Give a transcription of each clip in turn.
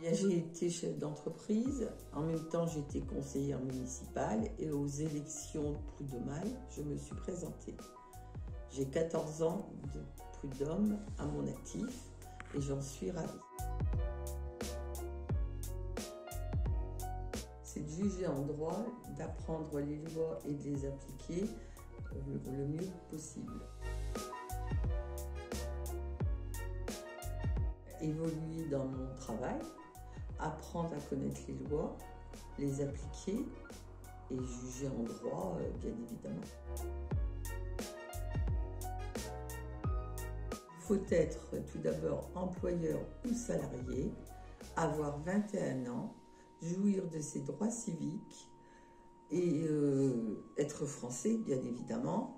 Bien, j'ai été chef d'entreprise, en même temps j'étais conseillère municipale et aux élections prud'homales, je me suis présentée. J'ai 14 ans de prud'homme à mon actif et j'en suis ravie. C'est de juger en droit, d'apprendre les lois et de les appliquer le mieux possible. Évoluer dans mon travail, apprendre à connaître les lois, les appliquer et juger en droit, bien évidemment. Il faut être tout d'abord employeur ou salarié, avoir 21 ans, jouir de ses droits civiques et être français, bien évidemment.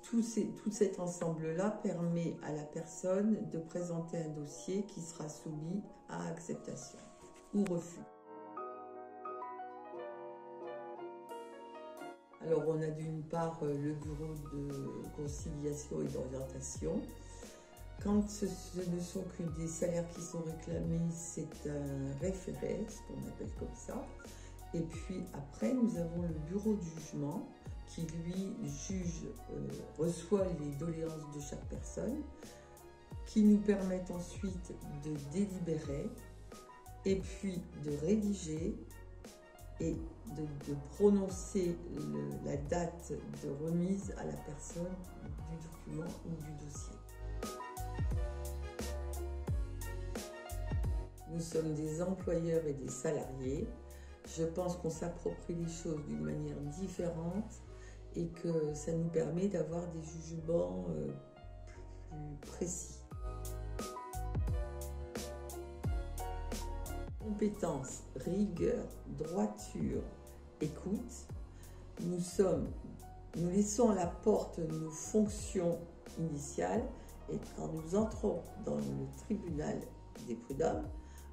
Tout cet ensemble-là permet à la personne de présenter un dossier qui sera soumis à acceptation ou refus. Alors on a d'une part le bureau de conciliation et d'orientation. Quand ce ne sont que des salaires qui sont réclamés, c'est un référé, ce qu'on appelle comme ça. Et puis après, nous avons le bureau de jugement qui, lui, reçoit les doléances de chaque personne, qui nous permettent ensuite de délibérer et puis de rédiger et de prononcer la date de remise à la personne du document ou du dossier. Nous sommes des employeurs et des salariés. Je pense qu'on s'approprie les choses d'une manière différente et que ça nous permet d'avoir des jugements plus précis. Compétence, rigueur, droiture, écoute. Nous laissons à la porte nos fonctions initiales et quand nous entrons dans le tribunal des prud'hommes,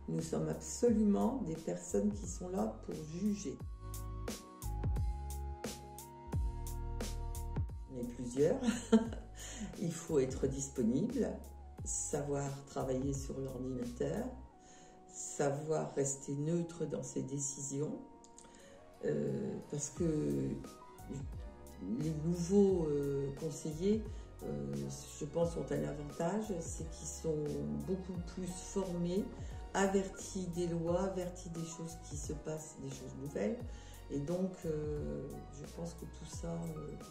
nous sommes absolument des personnes qui sont là pour juger. On est plusieurs. Il faut être disponible, savoir travailler sur l'ordinateur, savoir rester neutre dans ses décisions, parce que les nouveaux conseillers, je pense, ont un avantage, c'est qu'ils sont beaucoup plus formés, avertis des lois, avertis des choses qui se passent, des choses nouvelles. Et donc, je pense que tout ça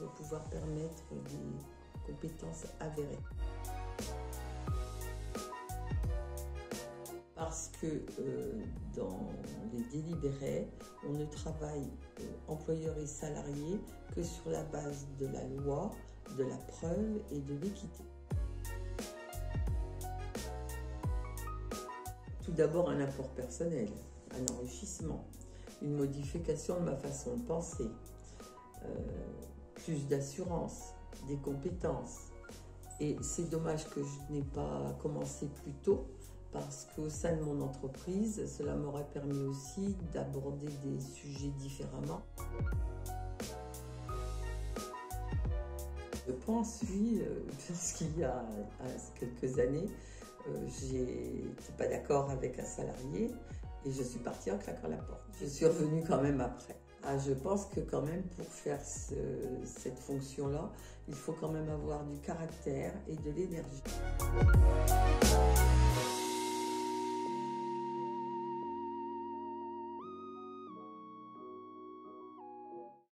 va pouvoir permettre des compétences avérées. Parce que dans les délibérés, on ne travaille employeur et salarié que sur la base de la loi, de la preuve et de l'équité. Tout d'abord, un apport personnel, un enrichissement, une modification de ma façon de penser, plus d'assurance, des compétences. Et c'est dommage que je n'ai pas commencé plus tôt, parce qu'au sein de mon entreprise, cela m'aurait permis aussi d'aborder des sujets différemment. Je pense, oui, parce qu'il y a quelques années, j'étais pas d'accord avec un salarié et je suis partie en claquant la porte. Je suis revenue quand même après. Je pense que quand même pour faire cette fonction-là, il faut quand même avoir du caractère et de l'énergie.